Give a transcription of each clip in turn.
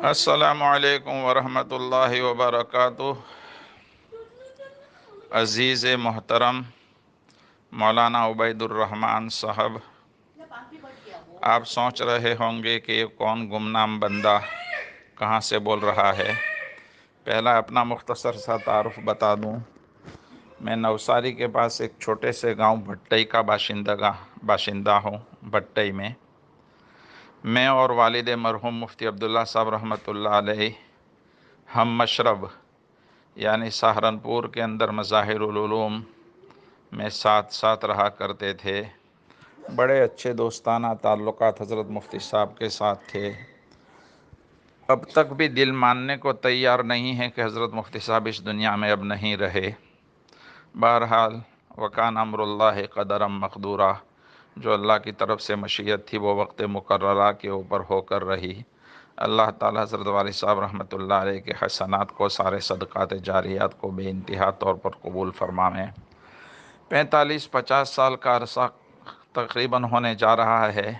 السلام علیکم ورحمۃ اللہ وبرکاتہ۔ عزیز محترم مولانا عبید الرحمن صاحب، آپ سوچ رہے ہوں گے کہ یہ کون گمنام بندہ کہاں سے بول رہا ہے۔ پہلا اپنا مختصر سا تعارف بتا دوں۔ میں نوساری کے پاس ایک چھوٹے سے گاؤں بھٹئی کا باشندہ ہوں۔ بھٹئی میں اور والد مرحوم مفتی عبداللہ صاحب رحمۃ اللہ علیہ ہم مشرب یعنی سہارنپور کے اندر مظاہر العلوم میں ساتھ رہا کرتے تھے۔ بڑے اچھے دوستانہ تعلقات حضرت مفتی صاحب کے ساتھ تھے۔ اب تک بھی دل ماننے کو تیار نہیں ہے کہ حضرت مفتی صاحب اس دنیا میں اب نہیں رہے۔ بہرحال وکان امر اللہ قدرم مقدورہ، جو اللہ کی طرف سے مشیت تھی وہ وقت مقررہ کے اوپر ہو کر رہی۔ اللہ تعالیٰ حضرت والد صاحب رحمۃ اللہ علیہ کے حسنات کو، سارے صدقات جاریات کو بے انتہا طور پر قبول فرمائے۔ 45-50 سال کا عرصہ تقریباً ہونے جا رہا ہے۔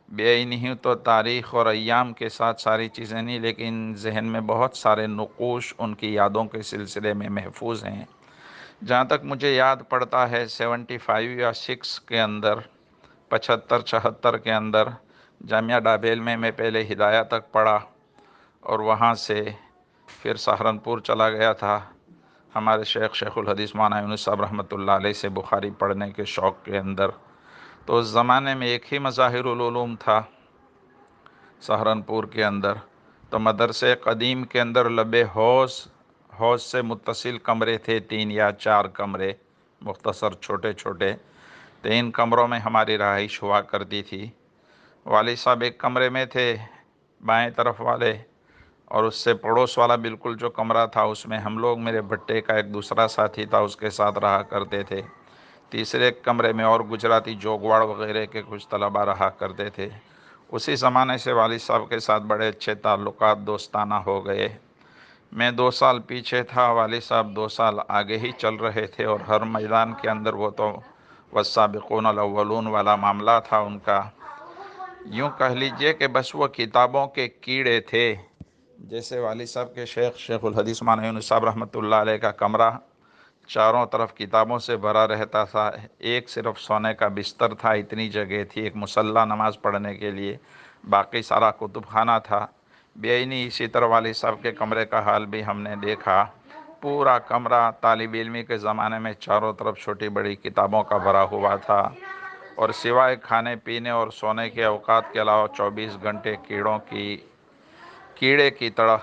بے نہیں تو تاریخ اور ایام کے ساتھ ساری چیزیں نہیں، لیکن ذہن میں بہت سارے نقوش ان کی یادوں کے سلسلے میں محفوظ ہیں۔ جہاں تک مجھے یاد پڑتا ہے 75 یا 6 کے اندر، 75-76 کے اندر جامعہ ڈابیل میں پہلے ہدایہ تک پڑھا اور وہاں سے پھر سہارنپور چلا گیا تھا ہمارے شیخ الحدیث مولانا یونس صاحب رحمۃ اللہ علیہ سے بخاری پڑھنے کے شوق کے اندر۔ تو اس زمانے میں ایک ہی مظاہر العلوم تھا سہارنپور کے اندر۔ تو مدرسے قدیم کے اندر لبے حوض سے متصل کمرے تھے، 3 یا 4 کمرے مختصر چھوٹے چھوٹے۔ 3 کمروں میں ہماری رہائش ہوا کرتی تھی۔ والد صاحب ایک کمرے میں تھے بائیں طرف والے، اور اس سے پڑوس والا بالکل جو کمرہ تھا اس میں ہم لوگ، میرے بھٹے کا ایک دوسرا ساتھی تھا، اس کے ساتھ رہا کرتے تھے۔ تیسرے کمرے میں اور گجراتی جوگواڑ وغیرہ کے کچھ طلبہ رہا کرتے تھے۔ اسی زمانے سے والد صاحب کے ساتھ بڑے اچھے تعلقات دوستانہ ہو گئے۔ میں 2 سال پیچھے تھا، والد صاحب 2 سال آگے ہی چل رہے تھے، اور ہر میدان کے اندر وہ تو والسابقون الاولون والا معاملہ تھا ان کا۔ یوں کہہ لیجئے کہ بس وہ کتابوں کے کیڑے تھے۔ جیسے والد صاحب کے شیخ الحدیث مولانا یونس صاحب رحمۃ اللہ علیہ کا کمرہ چاروں طرف کتابوں سے بھرا رہتا تھا، ایک صرف سونے کا بستر تھا، اتنی جگہ تھی ایک مصلی نماز پڑھنے کے لیے، باقی سارا کتب خانہ تھا۔ بیعنی اسی طرح والد صاحب کے کمرے کا حال بھی ہم نے دیکھا۔ پورا کمرہ طالب علمی کے زمانے میں چاروں طرف چھوٹی بڑی کتابوں کا بھرا ہوا تھا، اور سوائے کھانے پینے اور سونے کے اوقات کے علاوہ 24 گھنٹے کیڑے کی طرح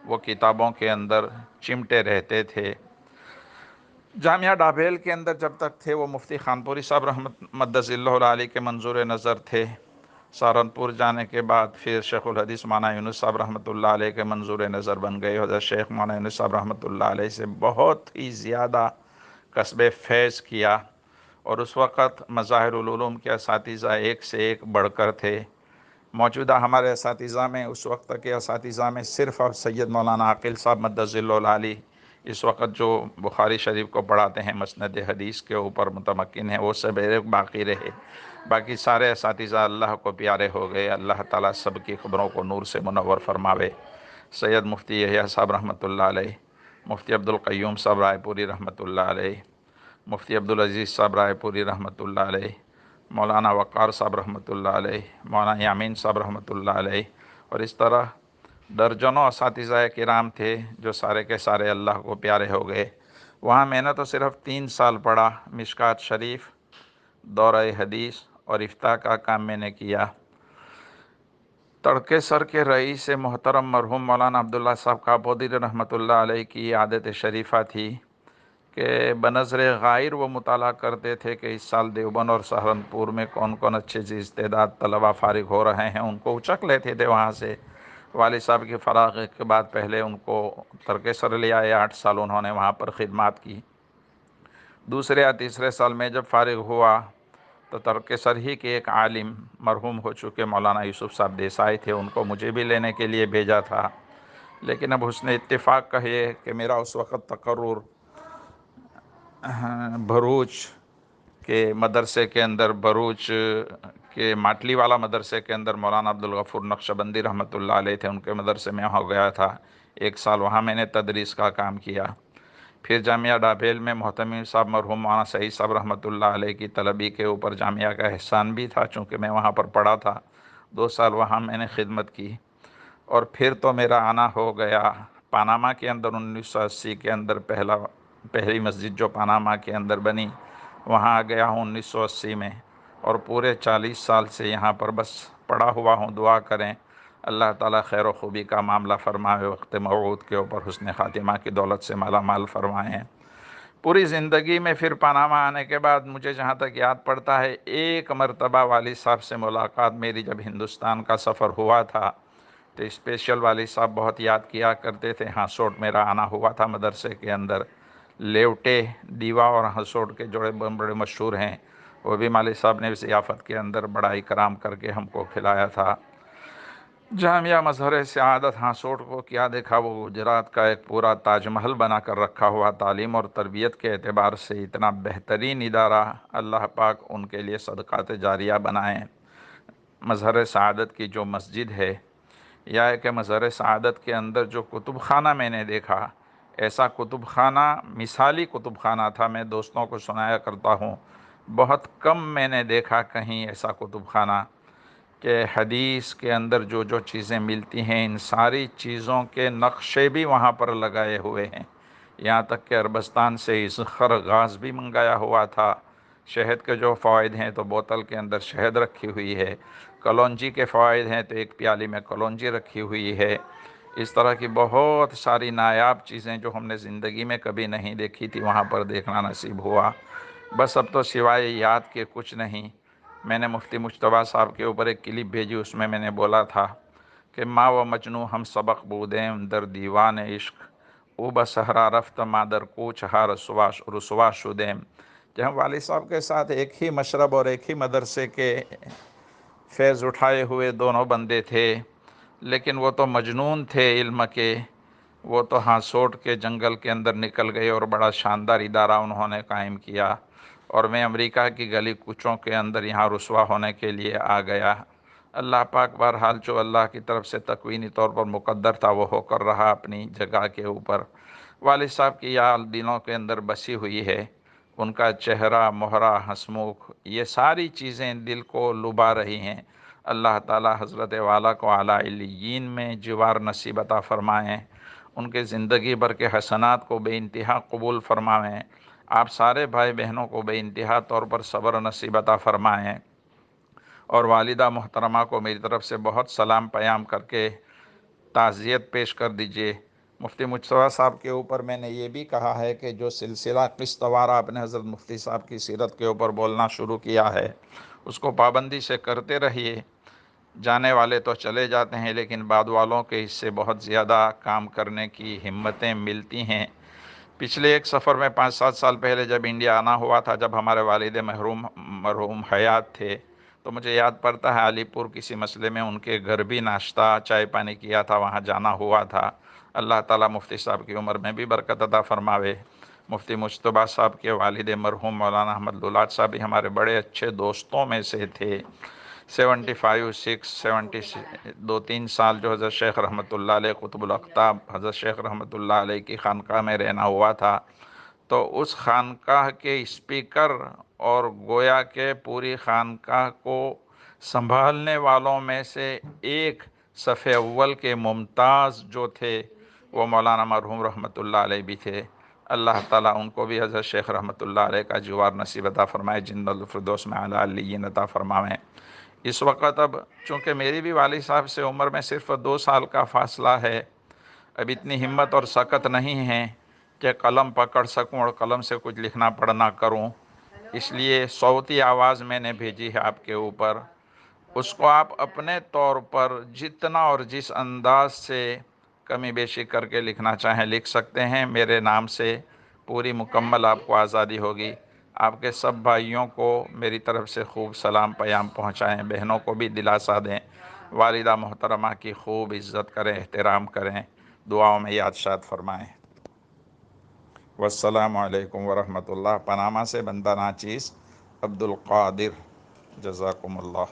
وہ کتابوں کے اندر چمٹے رہتے تھے۔ جامعہ ڈابیل کے اندر جب تک تھے وہ مفتی خانپوری صاحب رحمت مدث اللہ علیہ کے منظور نظر تھے۔ سہارنپور جانے کے بعد پھر شیخ الحدیث مولانا یونس صاحب رحمۃ اللہ علیہ کے منظور نظر بن گئے۔ حضرت شیخ مولانا یونس صاحب رحمۃ اللہ علیہ سے بہت ہی زیادہ کسب فیض کیا، اور اس وقت مظاہر العلوم کے اساتذہ ایک سے ایک بڑھ کر تھے۔ موجودہ ہمارے اساتذہ میں، اس وقت کے اساتذہ میں صرف اور سید مولانا عاقل صاحب مدث اللہ العالی اس وقت جو بخاری شریف کو پڑھاتے ہیں، مسند حدیث کے اوپر متمکن ہیں، وہ سب ایک باقی رہے۔ باقی سارے اساتذہ اللہ کو پیارے ہو گئے۔ اللہ تعالیٰ سب کی خبروں کو نور سے منور فرماوے۔ سید مفتی یحییٰ صاحب رحمۃ اللہ علیہ، مفتی عبدالقیوم صاحب رائے پوری رحمۃ اللہ علیہ، مفتی عبدالعزیز صاحب رائے پوری رحمۃ اللہ علیہ، مولانا وقار صاحب رحمۃ اللہ علیہ، مولانا یامین صاحب رحمۃ اللہ علیہ، اور اس طرح درجنوں اساتذہ کرام تھے جو سارے کے سارے اللہ کو پیارے ہو گئے۔ وہاں میں نے تو صرف 3 سال پڑھا۔ مشکات شریف، دورہ حدیث اور افتاء کا کام میں نے کیا۔ تڑکے سر کے رئیس محترم مرحوم مولانا عبداللہ صاحب کابودی رحمۃ اللہ علیہ کی عادت شریفہ تھی کہ بنظر غائر وہ مطالعہ کرتے تھے کہ اس سال دیوبند اور سہارنپور میں کون کون اچھے استعداد طلبہ فارغ ہو رہے ہیں، ان کو اچک لیتے تھے وہاں سے۔ والد صاحب کی فراغت کے بعد پہلے ان کو ترک سر لے آئے، 8 سال انہوں نے وہاں پر خدمات کی۔ دوسرے یا تیسرے سال میں جب فارغ ہوا تو ترک سر ہی کے ایک عالم مرحوم ہو چکے مولانا یوسف صاحب دیسائی تھے، ان کو مجھے بھی لینے کے لیے بھیجا تھا۔ لیکن اب حسن اتفاق کہیے کہ میرا اس وقت تقرر بھروچ کہ مدرسے کے اندر بروچ کے ماٹلی والا مدرسے کے اندر مولانا عبدالغفور نقشبندی رحمۃ اللہ علیہ تھے، ان کے مدرسے میں وہاں گیا تھا، 1 سال وہاں میں نے تدریس کا کام کیا۔ پھر جامعہ ڈابھیل میں محتمم صاحب مرحوم مولانا سعید صاحب رحمۃ اللہ علیہ کی طلبی کے اوپر جامعہ کا احسان بھی تھا، چونکہ میں وہاں پر پڑھا تھا، 2 سال وہاں میں نے خدمت کی۔ اور پھر تو میرا آنا ہو گیا پاناما کے اندر 1980 کے اندر، پہلی مسجد جو پاناما کے اندر بنی وہاں آ گیا ہوں 1980 میں، اور پورے 40 سال سے یہاں پر بس پڑا ہوا ہوں۔ دعا کریں اللہ تعالیٰ خیر و خوبی کا معاملہ فرمائے، وقت موعود کے اوپر حسن خاتمہ کی دولت سے مالا مال فرمائیں۔ پوری زندگی میں پھر پاناما آنے کے بعد مجھے جہاں تک یاد پڑتا ہے، ایک مرتبہ والد صاحب سے ملاقات میری جب ہندوستان کا سفر ہوا تھا تو اسپیشل والد صاحب بہت یاد کیا کرتے تھے۔ ہاسوٹ میرا آنا ہوا تھا مدرسے کے اندر، لیوٹے دیوا اور ہاسوٹ کے جوڑے بڑے مشہور ہیں، وہ بھی والد صاحب نے ضیافت کے اندر بڑا اکرام کر کے ہم کو کھلایا تھا۔ جامعہ مظہر سعادت ہاسوٹ کو کیا دیکھا، وہ گجرات کا ایک پورا تاج محل بنا کر رکھا ہوا، تعلیم اور تربیت کے اعتبار سے اتنا بہترین ادارہ، اللہ پاک ان کے لیے صدقات جاریہ بنائیں۔ مظہر سعادت کی جو مسجد ہے، یا ہے کہ مظہر سعادت کے اندر جو کتب خانہ میں نے دیکھا، ایسا کتب خانہ مثالی کتب خانہ تھا۔ میں دوستوں کو سنایا کرتا ہوں، بہت کم میں نے دیکھا کہیں ایسا کتب خانہ کہ حدیث کے اندر جو جو چیزیں ملتی ہیں، ان ساری چیزوں کے نقشے بھی وہاں پر لگائے ہوئے ہیں، یہاں تک کہ عربستان سے زخر غاز بھی منگایا ہوا تھا۔ شہد کے جو فوائد ہیں تو بوتل کے اندر شہد رکھی ہوئی ہے، کلونجی کے فوائد ہیں تو ایک پیالی میں کلونجی رکھی ہوئی ہے۔ اس طرح کی بہت ساری نایاب چیزیں جو ہم نے زندگی میں کبھی نہیں دیکھی تھی، وہاں پر دیکھنا نصیب ہوا۔ بس اب تو سوائے یاد کے کچھ نہیں۔ میں نے مفتی مجتبیٰ صاحب کے اوپر ایک کلپ بھیجی، اس میں نے بولا تھا کہ ماں و مجنوں ہم سبق بودیم در دیوان عشق، او بصحرا رفت مادر کوچ ہا رسوا شدیم، کہ ہم والد صاحب کے ساتھ ایک ہی مشرب اور ایک ہی مدرسے کے فیض اٹھائے ہوئے دونوں بندے تھے، لیکن وہ تو مجنون تھے علم کے، وہ تو ہاسوٹ کے جنگل کے اندر نکل گئے اور بڑا شاندار ادارہ انہوں نے قائم کیا، اور میں امریکہ کی گلی کوچوں کے اندر یہاں رسوا ہونے کے لیے آ گیا۔ اللہ پاک بہرحال جو اللہ کی طرف سے تکوینی طور پر مقدر تھا وہ ہو کر رہا اپنی جگہ کے اوپر۔ والد صاحب کی یاد دلوں کے اندر بسی ہوئی ہے، ان کا چہرہ، مہرہ، ہنسمکھ، یہ ساری چیزیں دل کو لبھا رہی ہیں۔ اللہ تعالی حضرت والا کو اعلیٰ علیین میں جوار نصیب عطا فرمائیں، ان کے زندگی بھر کے حسنات کو بے انتہا قبول فرمائیں، آپ سارے بھائی بہنوں کو بے انتہا طور پر صبر نصیب عطا فرمائیں، اور والدہ محترمہ کو میری طرف سے بہت سلام پیام کر کے تعزیت پیش کر دیجئے۔ مفتی مجتبیٰ صاحب کے اوپر میں نے یہ بھی کہا ہے کہ جو سلسلہ قسط وارہ اپنے حضرت مفتی صاحب کی سیرت کے اوپر بولنا شروع کیا ہے، اس کو پابندی سے کرتے رہیے۔ جانے والے تو چلے جاتے ہیں، لیکن بعد والوں کے اس سے بہت زیادہ کام کرنے کی ہمتیں ملتی ہیں۔ پچھلے ایک سفر میں 5-7 سال پہلے جب انڈیا آنا ہوا تھا، جب ہمارے والد مرحوم حیات تھے، تو مجھے یاد پڑتا ہے علی پور کسی مسئلے میں ان کے گھر بھی ناشتہ چائے پانی کیا تھا، وہاں جانا ہوا تھا۔ اللہ تعالیٰ مفتی صاحب کی عمر میں بھی برکت عطا فرماوے۔ مفتی مجتبیٰ صاحب کے والد مرحوم مولانا احمد لولاد صاحب بھی ہمارے بڑے اچھے دوستوں میں سے تھے۔ 2-3 سال جو حضرت شیخ رحمۃ اللہ علیہ قطب الاقطاب حضرت شیخ رحمۃ اللہ علیہ کی خانقاہ میں رہنا ہوا تھا، تو اس خانقاہ کے اسپیکر اور گویا کہ پوری خانقاہ کو سنبھالنے والوں میں سے ایک صف اول کے ممتاز جو تھے، وہ مولانا مرحوم رحمۃ اللہ علیہ بھی تھے۔ اللہ تعالیٰ ان کو بھی حضرت شیخ رحمۃ اللہ علیہ کا جوار نصیب عطا فرمائے، جنت الفردوس میں اعلیٰ علیین عطا فرمائیں۔ اس وقت اب چونکہ میری بھی والد صاحب سے عمر میں صرف 2 سال کا فاصلہ ہے، اب اتنی ہمت اور سکت نہیں ہے کہ قلم پکڑ سکوں اور قلم سے کچھ لکھنا پڑھنا کروں، اس لیے صوتی آواز میں نے بھیجی ہے آپ کے اوپر، اس کو آپ اپنے طور پر جتنا اور جس انداز سے کمی بیشی کر کے لکھنا چاہیں لکھ سکتے ہیں۔ میرے نام سے پوری مکمل آپ کو آزادی ہوگی۔ آپ کے سب بھائیوں کو میری طرف سے خوب سلام پیام پہنچائیں، بہنوں کو بھی دلاسا دیں، والدہ محترمہ کی خوب عزت کریں، احترام کریں، دعاؤں میں یاد شاد فرمائیں۔ والسلام علیکم ورحمۃ اللہ۔ پاناما سے بندہ ناچیز عبد القادر، جزاکم اللہ۔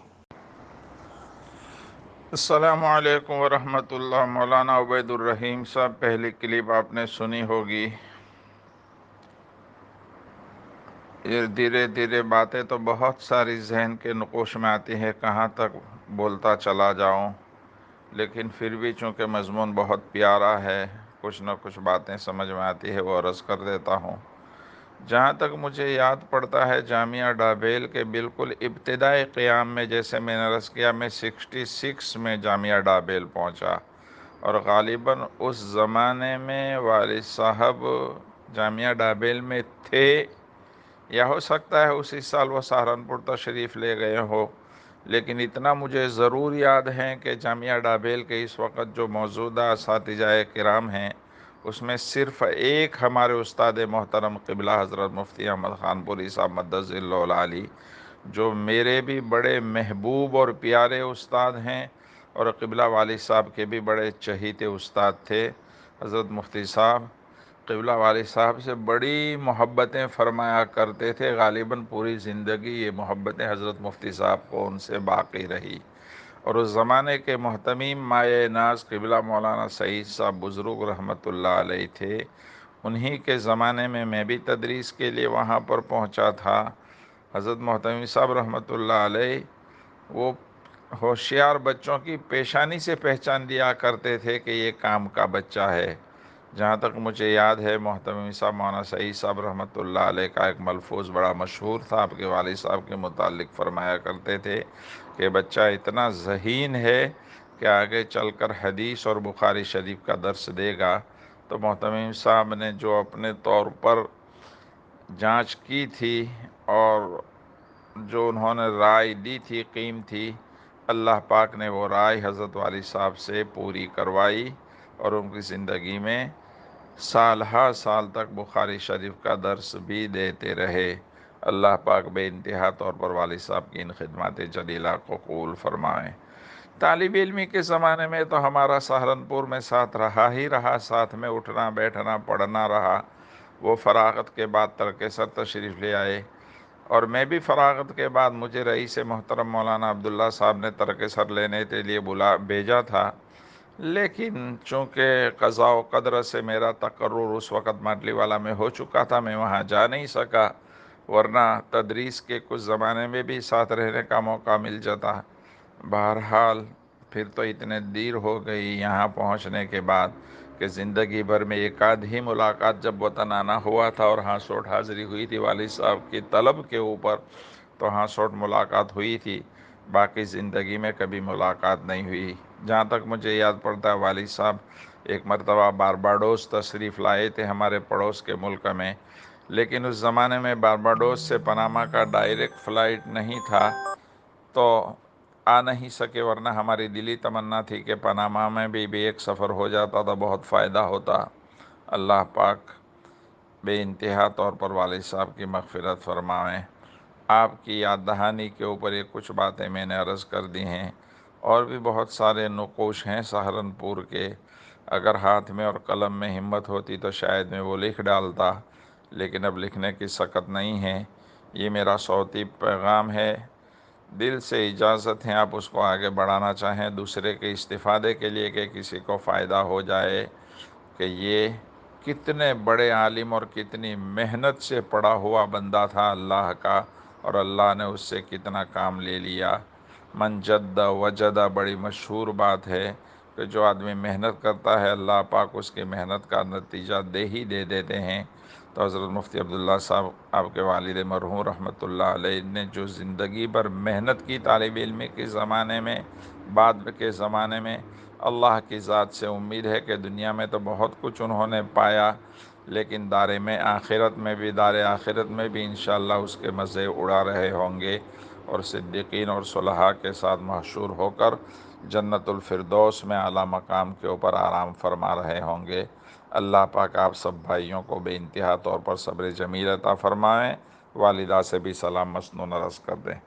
السلام علیکم ورحمۃ اللہ۔ مولانا عبید الرحیم صاحب، پہلی کلپ آپ نے سنی ہوگی۔ یہ دھیرے دھیرے باتیں تو بہت ساری ذہن کے نقوش میں آتی ہے، کہاں تک بولتا چلا جاؤں، لیکن پھر بھی چونکہ مضمون بہت پیارا ہے، کچھ نہ کچھ باتیں سمجھ میں آتی ہے، وہ عرض کر دیتا ہوں۔ جہاں تک مجھے یاد پڑتا ہے، جامعہ ڈابیل کے بالکل ابتدائی قیام میں، جیسے میں نے عرض کیا، میں 66 میں جامعہ ڈابیل پہنچا، اور غالباً اس زمانے میں والد صاحب جامعہ ڈابیل میں تھے، یا ہو سکتا ہے اسی سال وہ سہارنپور تشریف لے گئے ہو، لیکن اتنا مجھے ضرور یاد ہے کہ جامعہ ڈابیل کے اس وقت جو موجودہ اساتذہ کرام ہیں، اس میں صرف ایک ہمارے استاد محترم قبلہ حضرت مفتی احمد خان پوری صاحب مدظ اللہ العالی، جو میرے بھی بڑے محبوب اور پیارے استاد ہیں، اور قبلہ والد صاحب کے بھی بڑے چہیتے استاد تھے۔ حضرت مفتی صاحب قبلہ والد صاحب سے بڑی محبتیں فرمایا کرتے تھے، غالباً پوری زندگی یہ محبتیں حضرت مفتی صاحب کو ان سے باقی رہی، اور اس زمانے کے محتمیم مایہ ناز قبلہ مولانا سعید صاحب بزرگ رحمۃ اللہ علیہ تھے۔ انہی کے زمانے میں میں بھی تدریس کے لیے وہاں پر پہنچا تھا۔ حضرت محتمیم صاحب رحمۃ اللہ علیہ وہ ہوشیار بچوں کی پیشانی سے پہچان دیا کرتے تھے کہ یہ کام کا بچہ ہے۔ جہاں تک مجھے یاد ہے، محتمیم صاحب مولانا سعید صاحب رحمۃ اللہ علیہ کا ایک ملفوظ بڑا مشہور تھا، آپ کے والد صاحب کے متعلق فرمایا کرتے تھے کہ بچہ اتنا ذہین ہے کہ آگے چل کر حدیث اور بخاری شریف کا درس دے گا۔ تو محتمیم صاحب نے جو اپنے طور پر جانچ کی تھی اور جو انہوں نے رائے دی تھی قیمتی، اللہ پاک نے وہ رائے حضرت والد صاحب سے پوری کروائی، اور ان کی زندگی میں سال ہر سال تک بخاری شریف کا درس بھی دیتے رہے۔ اللہ پاک بے انتہا طور پر والد صاحب کی ان خدمات جلیلہ کو قبول فرمائیں۔ طالب علمی کے زمانے میں تو ہمارا سہارنپور میں ساتھ رہا ہی رہا، ساتھ میں اٹھنا بیٹھنا پڑھنا رہا۔ وہ فراغت کے بعد ترک سر تشریف لے آئے، اور میں بھی فراغت کے بعد مجھے رئیس محترم مولانا عبداللہ صاحب نے ترک سر لینے کے لیے بھیجا تھا، لیکن چونکہ قضاء و قدر سے میرا تقرر اس وقت ماٹلی والا میں ہو چکا تھا، میں وہاں جا نہیں سکا، ورنہ تدریس کے کچھ زمانے میں بھی ساتھ رہنے کا موقع مل جاتا۔ بہرحال پھر تو اتنے دیر ہو گئی یہاں پہنچنے کے بعد کہ زندگی بھر میں ایک آدھ ہی ملاقات جب وطن آنا ہوا تھا اور ہاں سوٹ حاضری ہوئی تھی والد صاحب کی طلب کے اوپر، تو ہاں سوٹ ملاقات ہوئی تھی، باقی زندگی میں کبھی ملاقات نہیں ہوئی۔ جہاں تک مجھے یاد پڑتا ہے، والد صاحب ایک مرتبہ بارباڈوس تشریف لائے تھے ہمارے پڑوس کے ملک میں، لیکن اس زمانے میں بارباڈوس سے پاناما کا ڈائریکٹ فلائٹ نہیں تھا، تو آ نہیں سکے، ورنہ ہماری دلی تمنا تھی کہ پاناما میں بھی ایک سفر ہو جاتا تو بہت فائدہ ہوتا۔ اللہ پاک بے انتہا طور پر والد صاحب کی مغفرت فرمائیں۔ آپ کی یاد دہانی کے اوپر یہ کچھ باتیں میں نے عرض کر دی ہیں، اور بھی بہت سارے نقوش ہیں سہارنپور کے، اگر ہاتھ میں اور قلم میں ہمت ہوتی تو شاید میں وہ لکھ ڈالتا، لیکن اب لکھنے کی سکت نہیں ہے۔ یہ میرا صوتی پیغام ہے، دل سے اجازت ہے آپ اس کو آگے بڑھانا چاہیں دوسرے کے استفادے کے لیے، کہ کسی کو فائدہ ہو جائے کہ یہ کتنے بڑے عالم اور کتنی محنت سے پڑا ہوا بندہ تھا اللہ کا، اور اللہ نے اس سے کتنا کام لے لیا۔ من جد وجد بڑی مشہور بات ہے کہ جو آدمی محنت کرتا ہے، اللہ پاک اس کی محنت کا نتیجہ دے ہی دے دیتے ہیں۔ تو حضرت مفتی عبداللہ صاحب، آپ کے والد مرحوم رحمۃ اللہ علیہ نے جو زندگی بھر محنت کی طالب علمی کے زمانے میں، بعد کے زمانے میں، اللہ کی ذات سے امید ہے کہ دنیا میں تو بہت کچھ انہوں نے پایا، لیکن آخرت میں بھی انشاءاللہ اس کے مزے اڑا رہے ہوں گے، اور صدیقین اور صلحاء کے ساتھ محشور ہو کر جنت الفردوس میں اعلیٰ مقام کے اوپر آرام فرما رہے ہوں گے۔ اللہ پاک آپ سب بھائیوں کو بے انتہا طور پر صبر جمیل عطا فرمائیں۔ والدہ سے بھی سلام مسنون عرض کر دیں۔